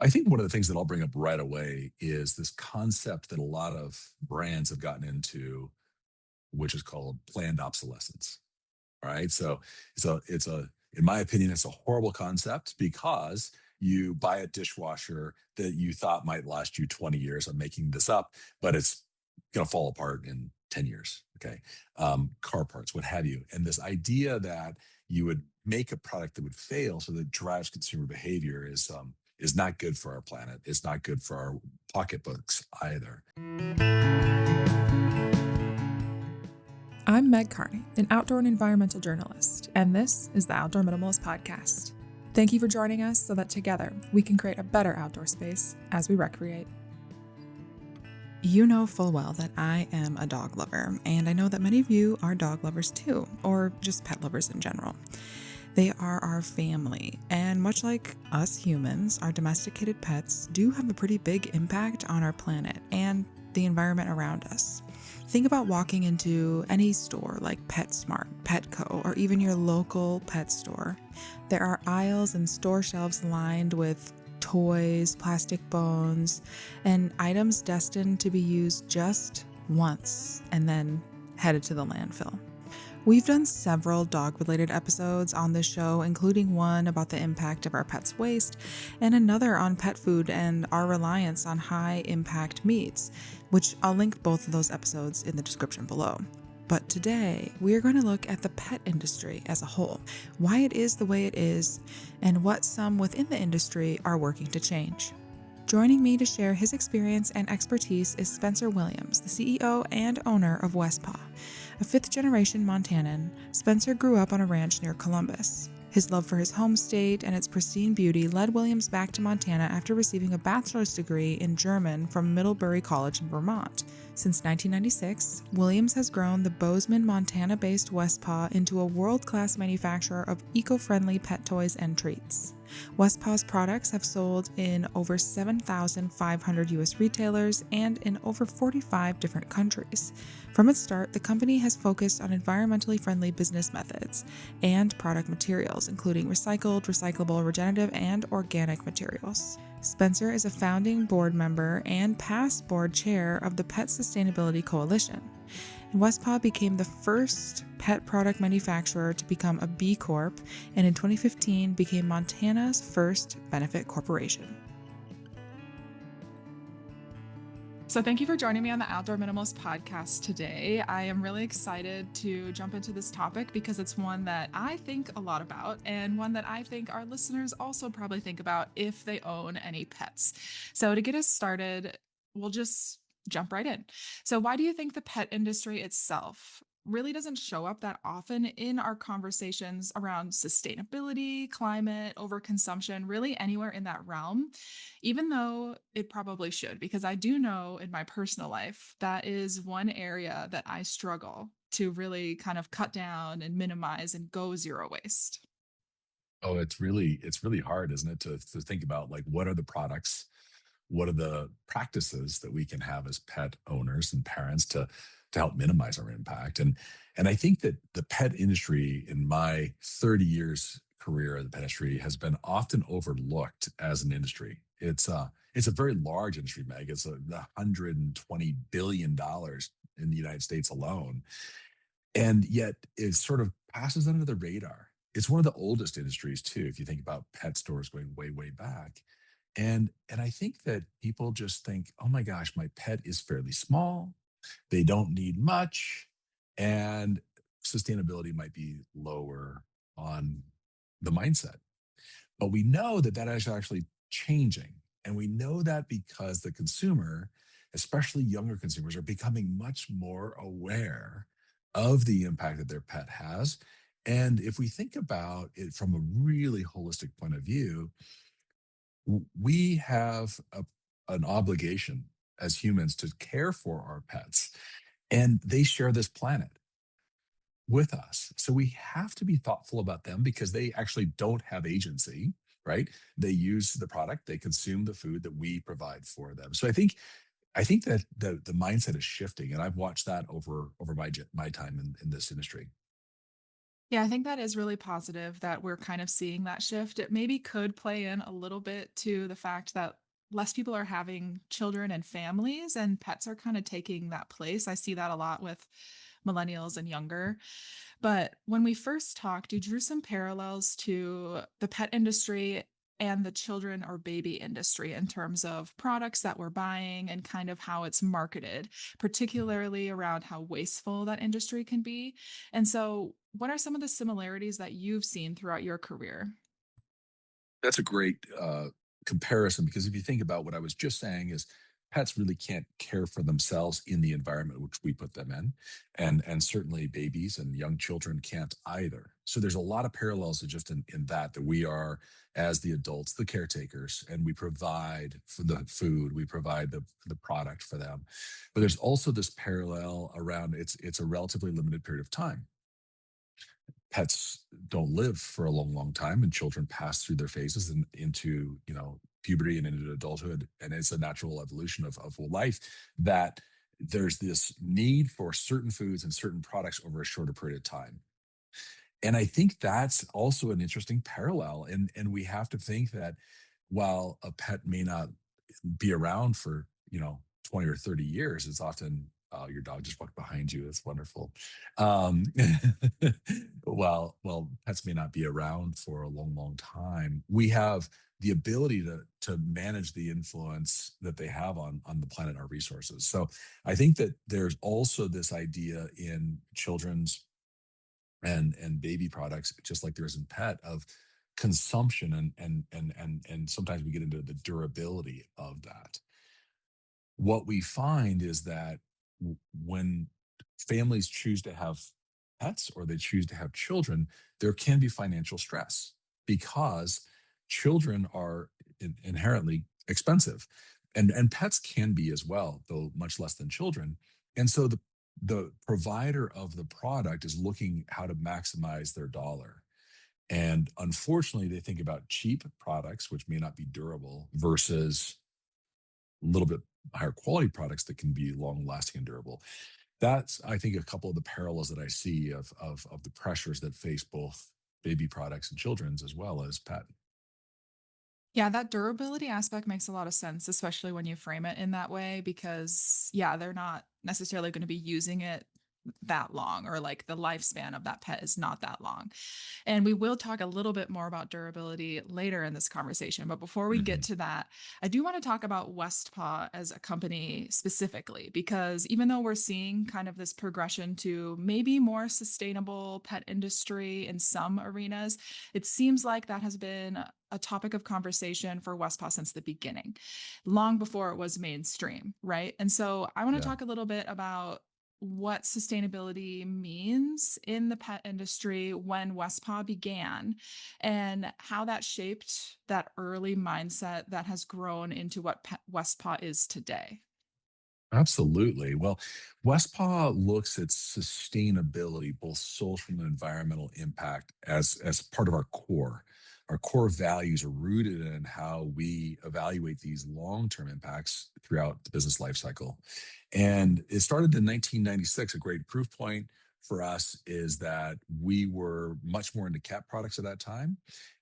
I think one of the things that I'll bring up right away is this concept that a lot of brands have gotten into, which is called planned obsolescence. All right. So in my opinion, it's a horrible concept because you buy a dishwasher that you thought might last you 20 years. I'm making this up, but it's going to fall apart in 10 years. Okay. Car parts, what have you. And this idea that you would make a product that would fail so that it drives consumer behavior is not good for our planet. It's not good for our pocketbooks either. I'm Meg Carney, an outdoor and environmental journalist, and this is the Outdoor Minimalist Podcast. Thank you for joining us so that together we can create a better outdoor space as we recreate. You know full well that I am a dog lover, and I know that many of you are dog lovers too, or just pet lovers in general. They are our family, and much like us humans, our domesticated pets do have a pretty big impact on our planet and the environment around us. Think about walking into any store like PetSmart, Petco, or even your local pet store. There are aisles and store shelves lined with toys, plastic bones, and items destined to be used just once and then headed to the landfill. We've done several dog-related episodes on this show, including one about the impact of our pets' waste and another on pet food and our reliance on high-impact meats, which I'll link both of those episodes in the description below. But today, we are going to look at the pet industry as a whole, why it is the way it is, and what some within the industry are working to change. Joining me to share his experience and expertise is Spencer Williams, the CEO and owner of WestPaw. A fifth-generation Montanan, Spencer grew up on a ranch near Columbus. His love for his home state and its pristine beauty led Williams back to Montana after receiving a bachelor's degree in German from Middlebury College in Vermont. Since 1996, Williams has grown the Bozeman, Montana-based WestPaw into a world-class manufacturer of eco-friendly pet toys and treats. WestPaw's products have sold in over 7,500 U.S. retailers and in over 45 different countries. From its start, the company has focused on environmentally friendly business methods and product materials, including recycled, recyclable, regenerative, and organic materials. Spencer is a founding board member and past board chair of the Pet Sustainability Coalition. And WestPaw became the first pet product manufacturer to become a B Corp, and in 2015 became Montana's first benefit corporation. So thank you for joining me on the Outdoor Minimalist Podcast today. I am really excited to jump into this topic because it's one that I think a lot about and one that I think our listeners also probably think about if they own any pets. So to get us started, we'll just jump right in. So why do you think the pet industry itself really doesn't show up that often in our conversations around sustainability, climate, overconsumption, really anywhere in that realm, even though it probably should? Because I do know in my personal life, that is one area that I struggle to really kind of cut down and minimize and go zero waste. Oh, it's really hard, isn't it, to think about like what are the products, what are the practices that we can have as pet owners and parents to help minimize our impact. And I think that the pet industry in my 30 years career in the pet industry has been often overlooked as an industry. It's a very large industry, Meg. It's $120 billion in the United States alone. And yet it sort of passes under the radar. It's one of the oldest industries too, if you think about pet stores going way, way back. And I think that people just think, oh my gosh, my pet is fairly small. They don't need much. And sustainability might be lower on the mindset. But we know that that is actually changing. And we know that because the consumer, especially younger consumers, are becoming much more aware of the impact that their pet has. And if we think about it from a really holistic point of view, we have an obligation as humans to care for our pets, and they share this planet with us. So we have to be thoughtful about them because they actually don't have agency, right? They use the product, they consume the food that we provide for them. So I think that the mindset is shifting, and I've watched that over my time in this industry. Yeah, I think that is really positive that we're kind of seeing that shift. It maybe could play in a little bit to the fact that less people are having children and families, and pets are kind of taking that place. I see that a lot with millennials and younger. But when we first talked, you drew some parallels to the pet industry and the children or baby industry in terms of products that we're buying and kind of how it's marketed, particularly around how wasteful that industry can be. And so, what are some of the similarities that you've seen throughout your career? That's a great comparison because if you think about what I was just saying is pets really can't care for themselves in the environment which we put them in, and certainly babies and young children can't either. So there's a lot of parallels just in that we are, as the adults, the caretakers, and we provide for the food, we provide the product for them. But there's also this parallel around it's a relatively limited period of time. Pets don't live for a long, long time, and children pass through their phases and into, puberty and into adulthood. And it's a natural evolution of life that there's this need for certain foods and certain products over a shorter period of time. And I think that's also an interesting parallel. And we have to think that while a pet may not be around for 20 or 30 years, it's often your dog just walked behind you. It's wonderful. um while pets may not be around for a long, long time, we have the ability to manage the influence that they have on the planet and our resources. So I think that there's also this idea in children's and baby products, just like there is in pet, of consumption, and sometimes we get into the durability of that. What we find is that when families choose to have pets or they choose to have children, there can be financial stress because children are inherently expensive, and pets can be as well, though much less than children. And so the provider of the product is looking how to maximize their dollar. And unfortunately, they think about cheap products, which may not be durable, versus a little bit higher quality products that can be long lasting and durable. That's, I think, a couple of the parallels that I see of the pressures that face both baby products and children's as well as pet. Yeah, that durability aspect makes a lot of sense, especially when you frame it in that way, because, yeah, they're not necessarily going to be using it that long, or like the lifespan of that pet is not that long. And we will talk a little bit more about durability later in this conversation. But before we get Mhm. to that, I do want to talk about WestPaw as a company specifically, because even though we're seeing kind of this progression to maybe more sustainable pet industry in some arenas, it seems like that has been a topic of conversation for WestPaw since the beginning, long before it was mainstream, right? And so I want to Yeah. talk a little bit about what sustainability means in the pet industry when WestPaw began, and how that shaped that early mindset that has grown into what WestPaw is today. Absolutely. Well, WestPaw looks at sustainability, both social and environmental impact, as part of our core. Our core values are rooted in how we evaluate these long-term impacts throughout the business life cycle. And it started in 1996. A great proof point for us is that we were much more into cat products at that time,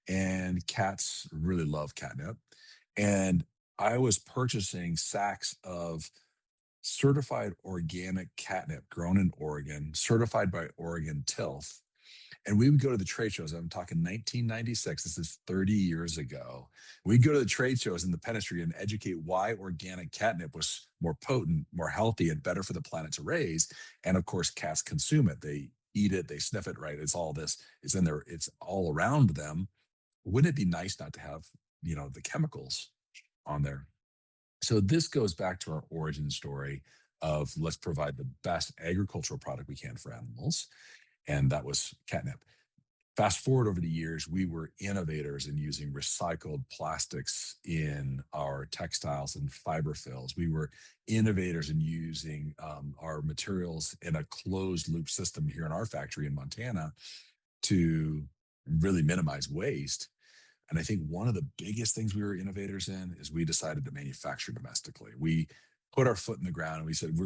and cats really love catnip. And I was purchasing sacks of certified organic catnip grown in Oregon, certified by Oregon Tilth. And we would go to the trade shows. I'm talking 1996. This is 30 years ago. We'd go to the trade shows in the pet industry and educate why organic catnip was more potent, more healthy, and better for the planet to raise. And of course, cats consume it. They eat it, they sniff it, right? It's all this, it's in there, it's all around them. Wouldn't it be nice not to have, the chemicals on there? So this goes back to our origin story of let's provide the best agricultural product we can for animals, and that was catnip. Fast forward over the years, we were innovators in using recycled plastics in our textiles and fiber fills. We were innovators in using our materials in a closed loop system here in our factory in Montana to really minimize waste. And I think one of the biggest things we were innovators in is we decided to manufacture domestically. We put our foot in the ground and we said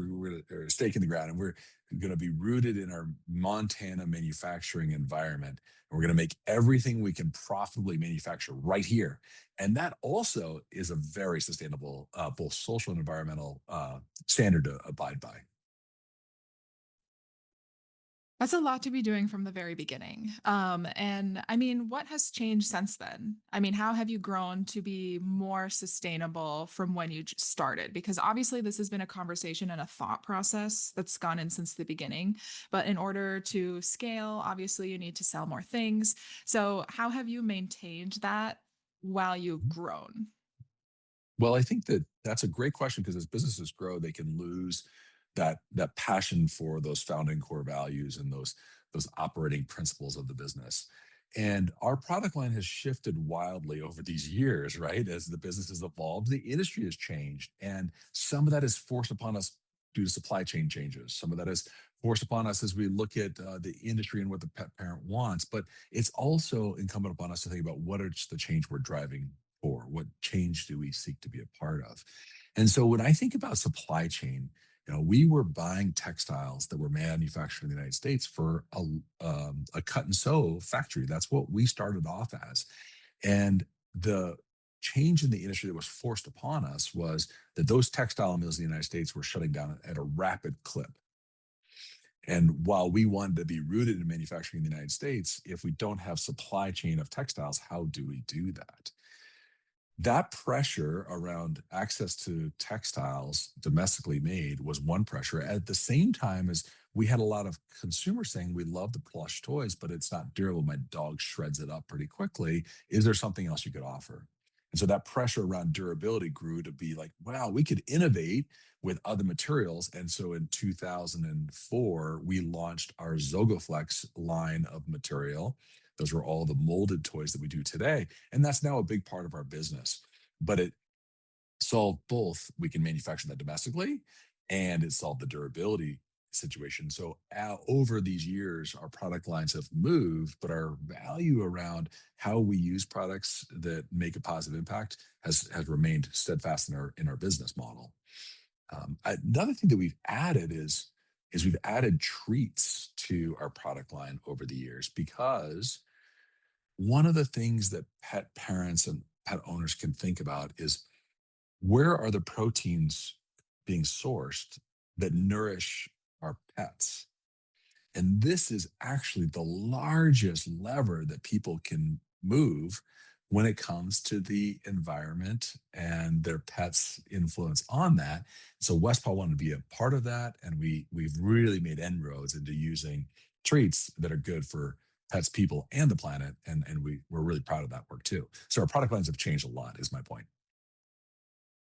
or a stake in the ground, and we're going to be rooted in our Montana manufacturing environment. And we're going to make everything we can profitably manufacture right here. And that also is a very sustainable, both social and environmental standard to abide by. That's a lot to be doing from the very beginning. And I mean, what has changed since then? I mean, how have you grown to be more sustainable from when you started? Because obviously, this has been a conversation and a thought process that's gone in since the beginning. But in order to scale, obviously, you need to sell more things. So, how have you maintained that while you've grown? Well, I think that that's a great question because as businesses grow, they can lose that passion for those founding core values and those operating principles of the business. And our product line has shifted wildly over these years, right? As the business has evolved, the industry has changed, and some of that is forced upon us due to supply chain changes. Some of that is forced upon us as we look at the industry and what the pet parent wants. But it's also incumbent upon us to think about what is the change we're driving for? What change do we seek to be a part of? And so when I think about supply chain, we were buying textiles that were manufactured in the United States for a cut and sew factory. That's what we started off as. And the change in the industry that was forced upon us was that those textile mills in the United States were shutting down at a rapid clip. And while we wanted to be rooted in manufacturing in the United States, if we don't have supply chain of textiles, how do we do that? That pressure around access to textiles domestically made was one pressure. At the same time as we had a lot of consumers saying, we love the plush toys, but it's not durable. My dog shreds it up pretty quickly. Is there something else you could offer? And so that pressure around durability grew to be like, wow, we could innovate with other materials. And so in 2004, we launched our Zogaflex line of material. Those were all the molded toys that we do today. And that's now a big part of our business. But it solved both. We can manufacture that domestically, and it solved the durability situation. So over these years, our product lines have moved, but our value around how we use products that make a positive impact has remained steadfast in our business model. Another thing that we've added is we've added treats to our product line over the years because one of the things that pet parents and pet owners can think about is where are the proteins being sourced that nourish our pets? And this is actually the largest lever that people can move when it comes to the environment and their pets' influence on that. So WestPaw wanted to be a part of that, and we've really made inroads into using treats that are good for pets, people, and the planet, and we're really proud of that work too. So our product lines have changed a lot, is my point.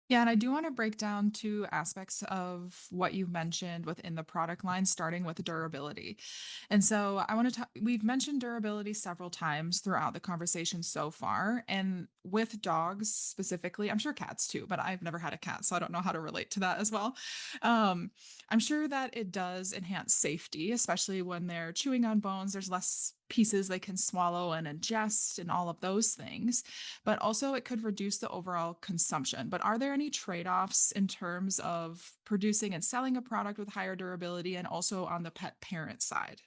Yeah, and I do want to break down two aspects of what you've mentioned within the product line, starting with durability. And so I want to talk, we've mentioned durability several times throughout the conversation so far. And with dogs specifically, I'm sure cats too, but I've never had a cat, so I don't know how to relate to that as well. Um, I'm sure that it does enhance safety, especially when they're chewing on bones. There's less pieces they can swallow and ingest and all of those things, but also it could reduce the overall consumption. But are there any trade offs in terms of producing and selling a product with higher durability and also on the pet parent side?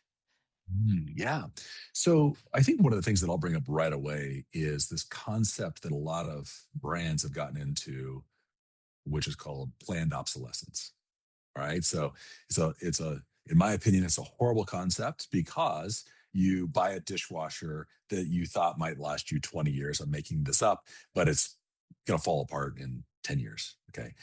Yeah. So I think one of the things that I'll bring up right away is this concept that a lot of brands have gotten into, which is called planned obsolescence. All right. So in my opinion, it's a horrible concept because you buy a dishwasher that you thought might last you 20 years. I'm making this up, but it's going to fall apart in 10 years. Okay.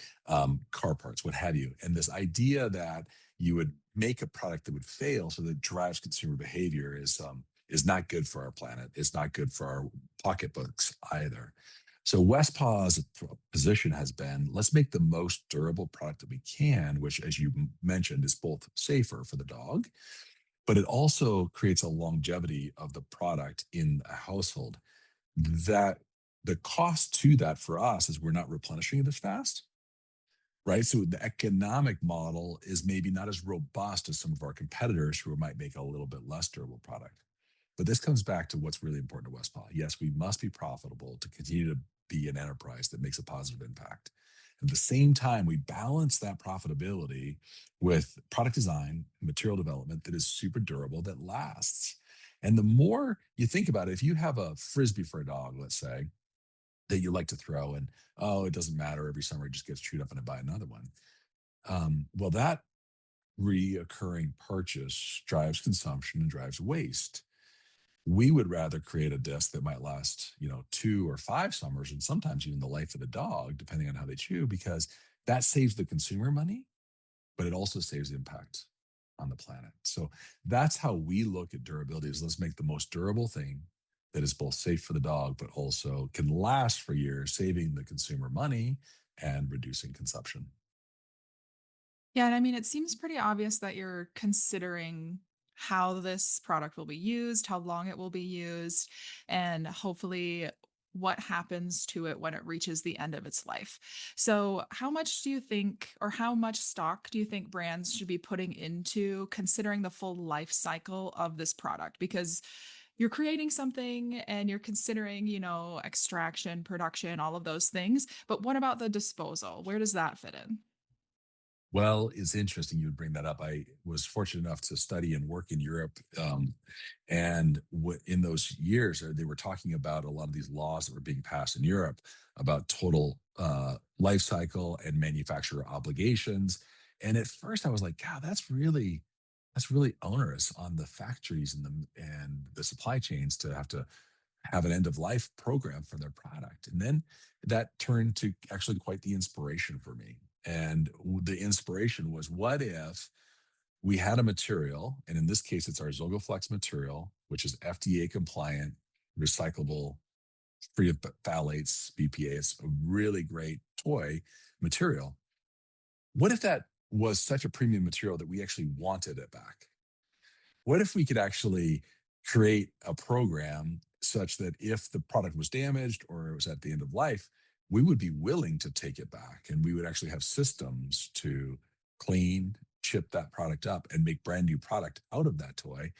Car parts, what have you. And this idea that you would make a product that would fail so that drives consumer behavior is not good for our planet. It's not good for our pocketbooks either. So WestPaw's position has been, let's make the most durable product that we can, which, as you mentioned, is both safer for the dog, but it also creates a longevity of the product in a household. That the cost to that for us is we're not replenishing it as fast, right? So the economic model is maybe not as robust as some of our competitors who might make a little bit less durable product. But this comes back to what's really important to WestPaw. Yes, we must be profitable to continue to be an enterprise that makes a positive impact. At the same time, we balance that profitability with product design, material development that is super durable, that lasts. And the more you think about it, if you have a frisbee for a dog, let's say, that you like to throw, and oh, it doesn't matter, every summer it just gets chewed up and I buy another one. Well, that reoccurring purchase drives consumption and drives waste. We would rather create a disc that might last, 2 or 5 summers, and sometimes even the life of the dog, depending on how they chew, because that saves the consumer money, but it also saves impact on the planet. So that's how we look at durability: is let's make the most durable thing that is both safe for the dog, but also can last for years, saving the consumer money and reducing consumption. Yeah, and I mean, it seems pretty obvious that you're considering how this product will be used, how long it will be used, and hopefully what happens to it when it reaches the end of its life. So, how much do you think, or how much stock do you think brands should be putting into considering the full life cycle of this product? Because you're creating something and you're considering, extraction, production, all of those things. But what about the disposal? Where does that fit in? Well, it's interesting you would bring that up. I was fortunate enough to study and work in Europe. And in those years, they were talking about a lot of these laws that were being passed in Europe about total life cycle and manufacturer obligations. And at first I was like, God, that's really onerous on the factories and the supply chains to have an end of life program for their product. And then that turned to actually quite the inspiration for me. And the inspiration was, what if we had a material, and in this case, it's our Zogaflex material, which is FDA compliant, recyclable, free of phthalates, BPA. It's a really great toy material. What if that was such a premium material that we actually wanted it back? What if we could actually create a program such that if the product was damaged or it was at the end of life, we would be willing to take it back, and we would actually have systems to clean, chip that product up, and make brand new product out of that toy.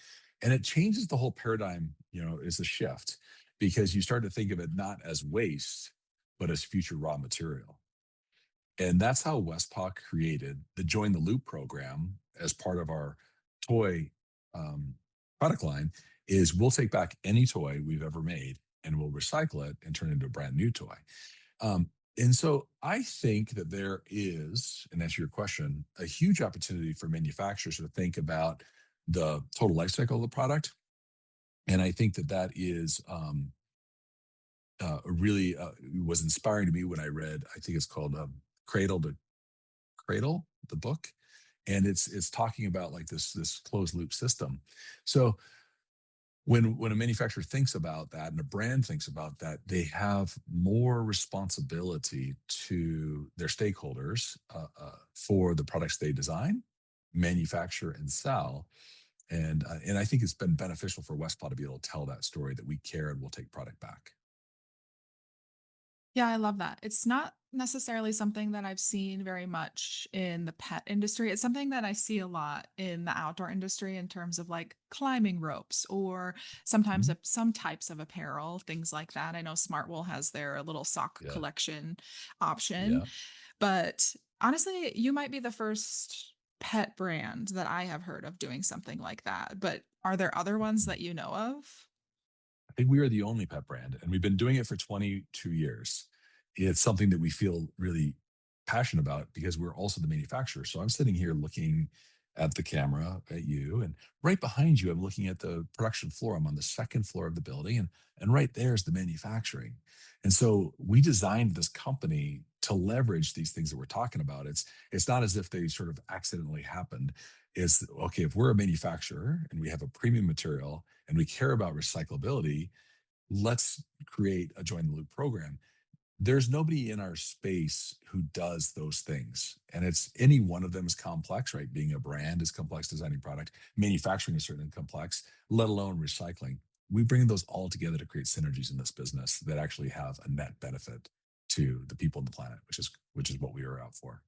And it changes the whole paradigm, is a shift, because you start to think of it not as waste, but as future raw material. And that's how WestPaw created the Join the Loop program as part of our toy um, product line. Is we'll take back any toy we've ever made and we'll recycle it and turn it into a brand new toy. And so I think that there is, and answer your question, a huge opportunity for manufacturers to think about the total life cycle of the product. And I think that that is really was inspiring to me when I read, I think it's called Cradle to Cradle, the book, and it's talking about like this closed loop system. So when a manufacturer thinks about that and a brand thinks about that, they have more responsibility to their stakeholders for the products they design, manufacture, and sell. And I think it's been beneficial for Westpaw to be able to tell that story, that we care and we'll take product back. Yeah, I love that. It's not necessarily something that I've seen very much in the pet industry. It's something that I see a lot in the outdoor industry in terms of like climbing ropes or sometimes Mhm. some types of apparel, things like that. I know Smartwool has their little sock Yeah, collection option, yeah. but honestly, you might be the first pet brand that I have heard of doing something like that. But are there other ones that you know of? I think we are the only pet brand, and we've been doing it for 22 years. It's something that we feel really passionate about because we're also the manufacturer. So I'm sitting here looking at the camera at you, and right behind you, I'm looking at the production floor. I'm on the second floor of the building, and right there is the manufacturing. And so we designed this company to leverage these things that we're talking about. It's not as if they sort of accidentally happened. It's okay, if we're a manufacturer and we have a premium material and we care about recyclability, let's create a join the loop program. There's nobody in our space who does those things. And it's any one of them is complex, right? Being a brand is complex, designing product, manufacturing is certainly complex, let alone recycling. We bring those all together to create synergies in this business that actually have a net benefit to the people on the planet, which is what we are out for.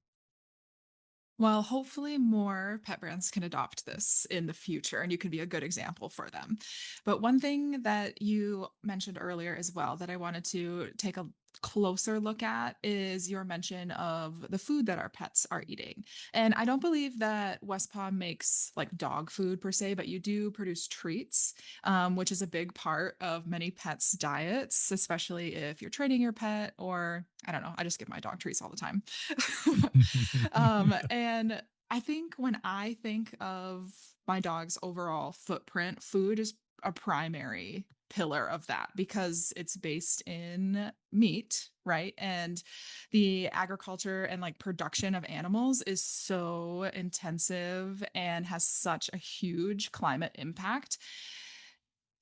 Well, hopefully more pet brands can adopt this in the future and you can be a good example for them. But one thing that you mentioned earlier as well that I wanted to take a closer look at is your mention of the food that our pets are eating. And I don't believe that WestPaw makes like dog food per se, but you do produce treats, which is a big part of many pets' diets, especially if you're training your pet, or I don't know, I just give my dog treats all the time. And I think when I think of my dog's overall footprint, food is a primary pillar of that because it's based in meat, right? And the agriculture and like production of animals is so intensive and has such a huge climate impact.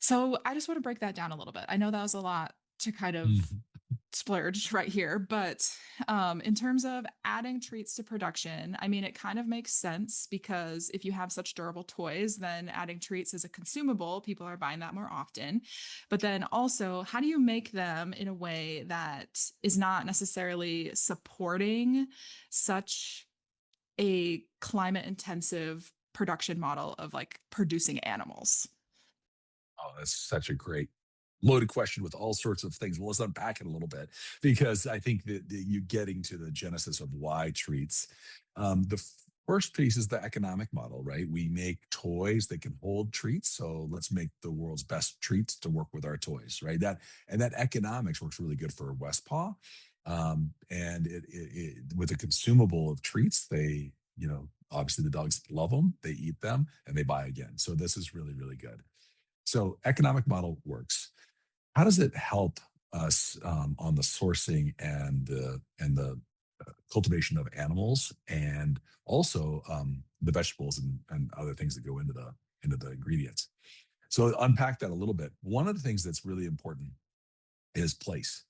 So I just want to break that down a little bit. I know that was a lot to kind of Mhm. splurged right here, but in terms of adding treats to production, I mean, it kind of makes sense because if you have such durable toys, then adding treats is a consumable. People are buying that more often. But then also, how do you make them in a way that is not necessarily supporting such a climate intensive production model of like producing animals? Oh, that's such a great loaded question with all sorts of things. Well, let's unpack it a little bit because I think that you getting to the genesis of why treats. First piece is the economic model, right? We make toys that can hold treats, so let's make the world's best treats to work with our toys, right? That economics works really good for WestPaw, and with the consumable of treats, they obviously the dogs love them, they eat them, and they buy again. So this is really really good. So economic model works. How does it help us on the sourcing and the cultivation of animals, and also the vegetables and other things that go into the ingredients? So unpack that a little bit. One of the things that's really important is place.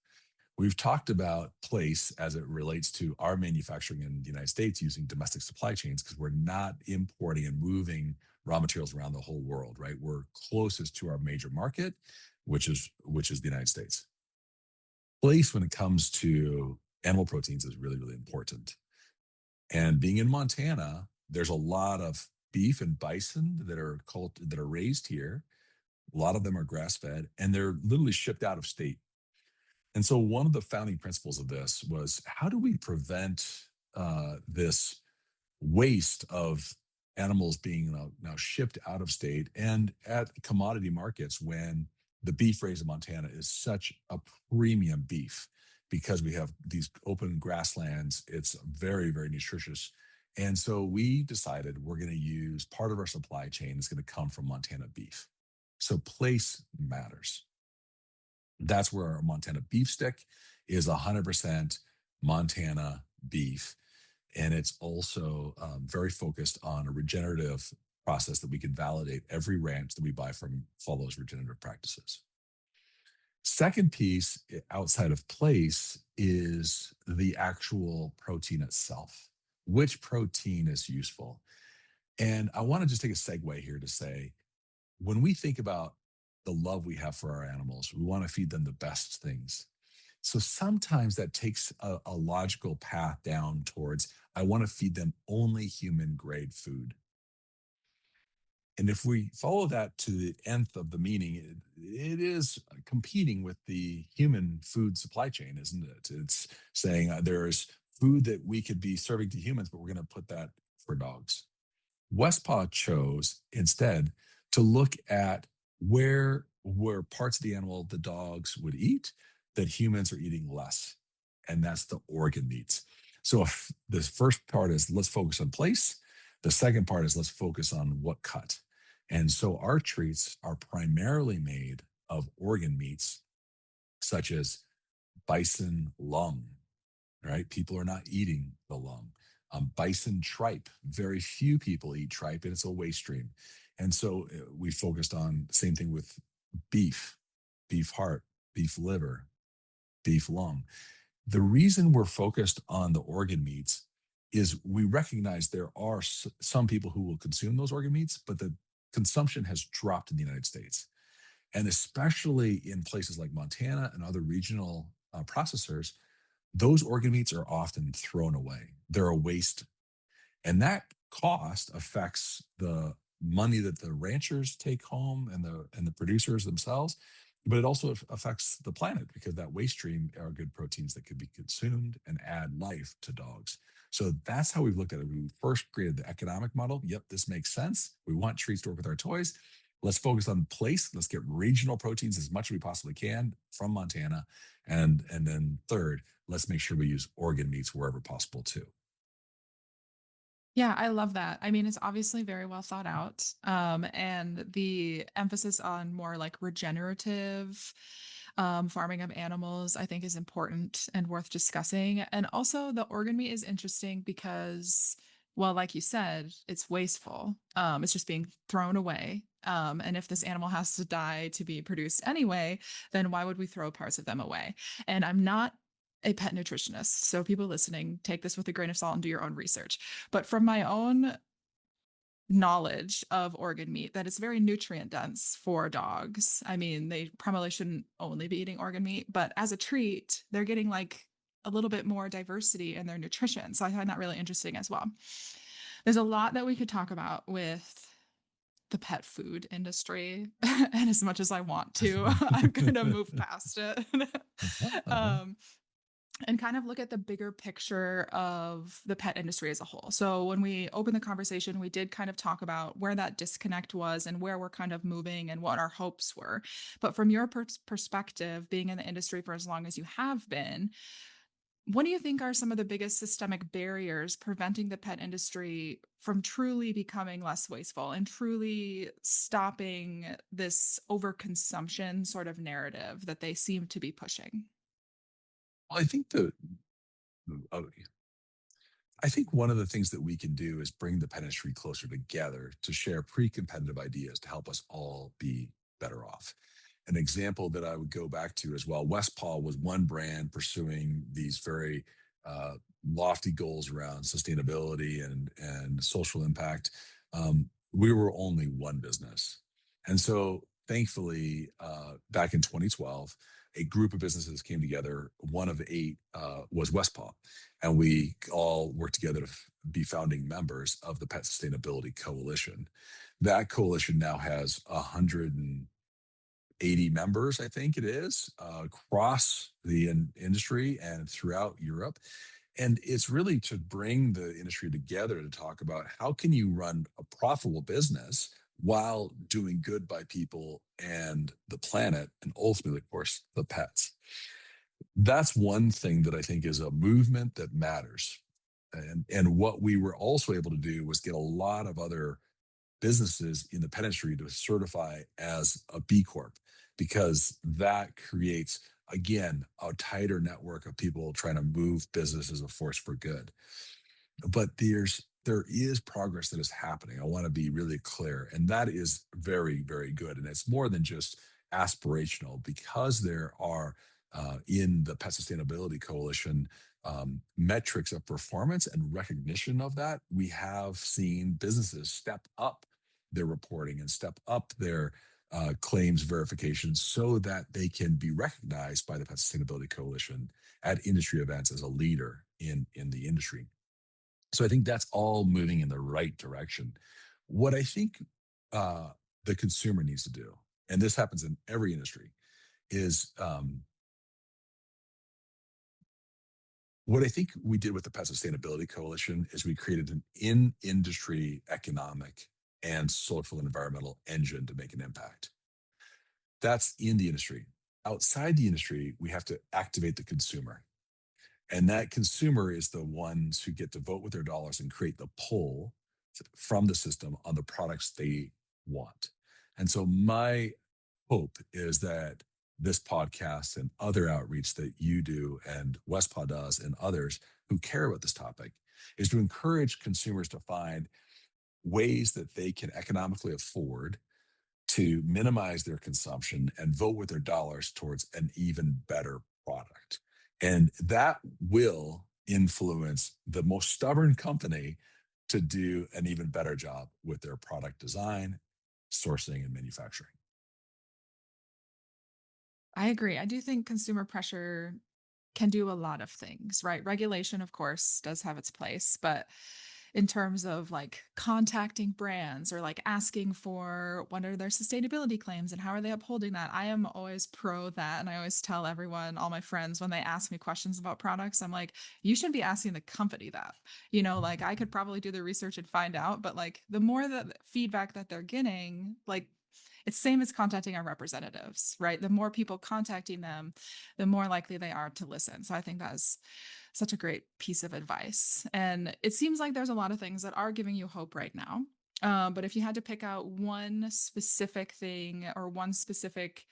We've talked about place as it relates to our manufacturing in the United States using domestic supply chains because we're not importing and moving raw materials around the whole world, right? We're closest to our major market, which is the United States. Place when it comes to animal proteins is really, really important. And being in Montana, there's a lot of beef and bison that are raised here. A lot of them are grass fed and they're literally shipped out of state. And so one of the founding principles of this was how do we prevent this waste of animals being now shipped out of state and at commodity markets when the beef raised in Montana is such a premium beef because we have these open grasslands. It's very, very nutritious. And so we decided we're going to use part of our supply chain is going to come from Montana beef. So place matters. That's where our Montana beef stick is 100% Montana beef. And it's also very focused on a regenerative process that we can validate every ranch that we buy from follows regenerative practices. Second piece outside of place is the actual protein itself. Which protein is useful? And I want to just take a segue here to say when we think about the love we have for our animals, we want to feed them the best things. So sometimes that takes a logical path down towards, I want to feed them only human grade food. And if we follow that to the nth of the meaning, it is competing with the human food supply chain, isn't it? It's saying there's food that we could be serving to humans, but we're going to put that for dogs. Westpaw chose instead to look at where were parts of the animal the dogs would eat that humans are eating less, and that's the organ meats. So if the first part is let's focus on place. The second part is let's focus on what cut. And so our treats are primarily made of organ meats, such as bison lung, right? People are not eating the lung. Bison tripe, very few people eat tripe, and it's a waste stream. And so we focused on the same thing with beef, beef heart, beef liver, beef lung. The reason we're focused on the organ meats is we recognize there are some people who will consume those organ meats, but the consumption has dropped in the United States. And especially in places like Montana and other regional processors, those organ meats are often thrown away. They're a waste. And that cost affects the money that the ranchers take home and the producers themselves. but it also affects the planet because that waste stream are good proteins that could be consumed and add life to dogs. So that's how we've looked at it. We first created the economic model. Yep, this makes sense. We want treats to work with our toys. Let's focus on place. Let's get regional proteins as much as we possibly can from Montana. And then third, let's make sure we use organ meats wherever possible too. Yeah, I love that. I mean, it's obviously very well thought out. And the emphasis on more like regenerative farming of animals, I think, is important and worth discussing. And also, the organ meat is interesting because, well, like you said, it's wasteful. It's just being thrown away. And if this animal has to die to be produced anyway, then why would we throw parts of them away? And I'm not a pet nutritionist. So, people listening, take this with a grain of salt and do your own research. But from my own knowledge of organ meat, that it's very nutrient dense for dogs. I mean, they probably shouldn't only be eating organ meat, but as a treat, they're getting like a little bit more diversity in their nutrition. So I find that really interesting as well. There's a lot that we could talk about with the pet food industry. And as much as I want to, I'm going to move past it. Uh-huh, uh-huh. um, and kind of look at the bigger picture of the pet industry as a whole. So when we opened the conversation, we did kind of talk about where that disconnect was and where we're kind of moving and what our hopes were. But from your perspective, being in the industry for as long as you have been, what do you think are some of the biggest systemic barriers preventing the pet industry from truly becoming less wasteful and truly stopping this overconsumption sort of narrative that they seem to be pushing? Well, uh, I think one of the things that we can do is bring the pet industry closer together to share pre-competitive ideas to help us all be better off. An example that I would go back to as well, WestPaw was one brand pursuing these very lofty goals around sustainability and social impact. We were only one business. And so thankfully, back in 2012, a group of businesses came together. One of eight was WestPaw, and we all worked together to be founding members of the Pet Sustainability Coalition. That coalition now has 180 members, I think it is, across the industry and throughout Europe. And it's really to bring the industry together to talk about how can you run a profitable business while doing good by people and the planet, and ultimately, of course, the pets. That's one thing that I think is a movement that matters. And what we were also able to do was get a lot of other businesses in the pet industry to certify as a B Corp, because that creates, again, a tighter network of people trying to move business as a force for good. But there is progress that is happening. I want to be really clear, and that is very, very good. And it's more than just aspirational, because there are in the Pet Sustainability Coalition metrics of performance and recognition of that. We have seen businesses step up their reporting and step up their claims verification so that they can be recognized by the Pet Sustainability Coalition at industry events as a leader in the industry. So I think that's all moving in the right direction. What I think the consumer needs to do, and this happens in every industry, is what I think we did with the Pet Sustainability Coalition is we created an in-industry economic and social and environmental engine to make an impact. That's in the industry. Outside the industry, we have to activate the consumer. And that consumer is the ones who get to vote with their dollars and create the pull from the system on the products they want. And so my hope is that this podcast and other outreach that you do and WestPaw does and others who care about this topic is to encourage consumers to find ways that they can economically afford to minimize their consumption and vote with their dollars towards an even better product. And that will influence the most stubborn company to do an even better job with their product design, sourcing, and manufacturing. I agree. I do think consumer pressure can do a lot of things, right? Regulation, of course, does have its place, but in terms of like contacting brands or like asking for what are their sustainability claims and how are they upholding that. I am always pro that. And I always tell everyone, all my friends, when they ask me questions about products, I'm like, you shouldn't be asking the company that. Like I could probably do the research and find out, but like the more that feedback that they're getting, like it's same as contacting our representatives, right? The more people contacting them, the more likely they are to listen. So I think that's such a great piece of advice. And it seems like there's a lot of things that are giving you hope right now. But if you had to pick out one specific thing or one specific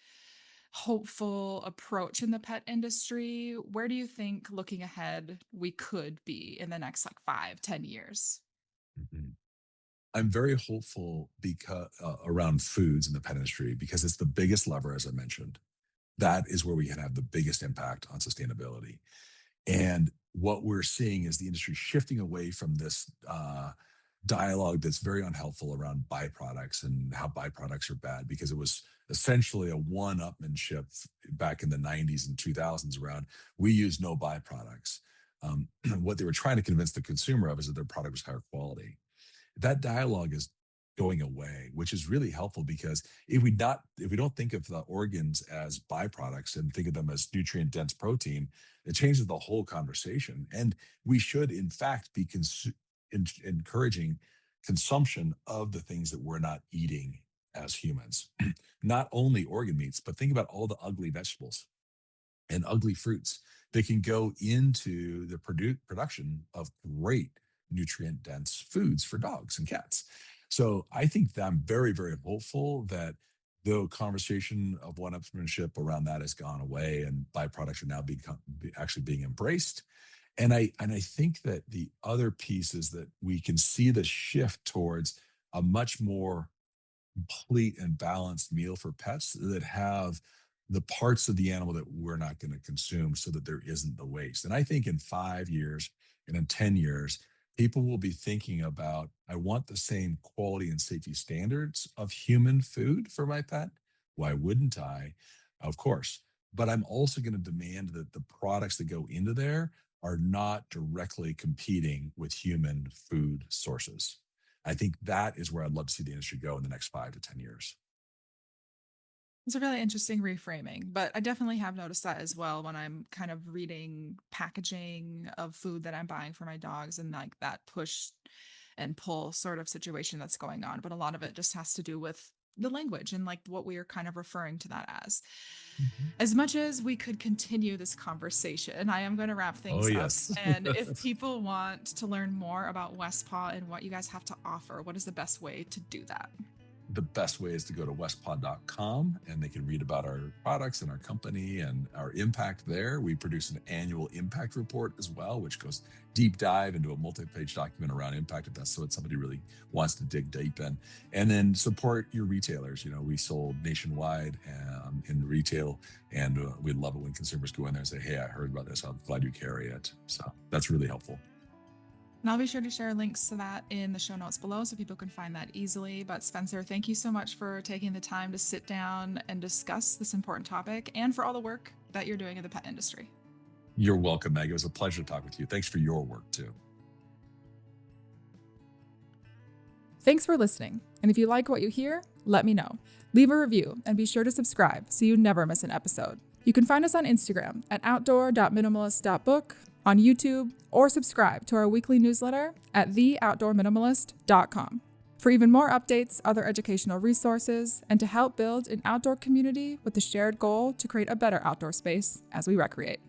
hopeful approach in the pet industry, where do you think looking ahead we could be in the next like 5, 10 years? Mhm. I'm very hopeful because around foods in the pet industry because it's the biggest lever, as I mentioned. That is where we can have the biggest impact on sustainability. And what we're seeing is the industry shifting away from this dialogue that's very unhelpful around byproducts and how byproducts are bad, because it was essentially a one-upmanship back in the 90s and 2000s around we use no byproducts. What they were trying to convince the consumer of is that their product was higher quality. That dialogue is going away, which is really helpful because if we don't think of the organs as byproducts and think of them as nutrient dense protein, it changes the whole conversation. And we should, in fact, be encouraging consumption of the things that we're not eating as humans. Not only organ meats, but think about all the ugly vegetables and ugly fruits that can go into the production of great nutrient dense foods for dogs and cats. So I think that I'm very, very hopeful that the conversation of one-upsmanship around that has gone away and byproducts are now actually being embraced. And I think that the other piece is that we can see the shift towards a much more complete and balanced meal for pets that have the parts of the animal that we're not going to consume so that there isn't the waste. And I think in 5 years and in 10 years, people will be thinking about, I want the same quality and safety standards of human food for my pet. Why wouldn't I? Of course. But I'm also going to demand that the products that go into there are not directly competing with human food sources. I think that is where I'd love to see the industry go in the next 5 to 10 years. It's a really interesting reframing, but I definitely have noticed that as well when I'm kind of reading packaging of food that I'm buying for my dogs and like that push and pull sort of situation that's going on. But a lot of it just has to do with the language and like what we are kind of referring to that as. Mhm. As much as we could continue this conversation, I am going to wrap Oh, things up. yes. And if people want to learn more about WestPaw and what you guys have to offer, what is the best way to do that? The best way is to go to westpaw.com and they can read about our products and our company and our impact there. We produce an annual impact report as well, which goes deep dive into a multi-page document around impact if that's what somebody really wants to dig deep in. And then support your retailers. We sold nationwide in retail, and we love it when consumers go in there and say, hey, I heard about this. I'm glad you carry it. So that's really helpful. And I'll be sure to share links to that in the show notes below so people can find that easily. But Spencer, thank you so much for taking the time to sit down and discuss this important topic and for all the work that you're doing in the pet industry. You're welcome, Meg. It was a pleasure to talk with you. Thanks for your work too. Thanks for listening. And if you like what you hear, let me know. Leave a review and be sure to subscribe so you never miss an episode. You can find us on Instagram at outdoor.minimalist.book, on YouTube, or subscribe to our weekly newsletter at theoutdoorminimalist.com. For even more updates, other educational resources, and to help build an outdoor community with the shared goal to create a better outdoor space as we recreate.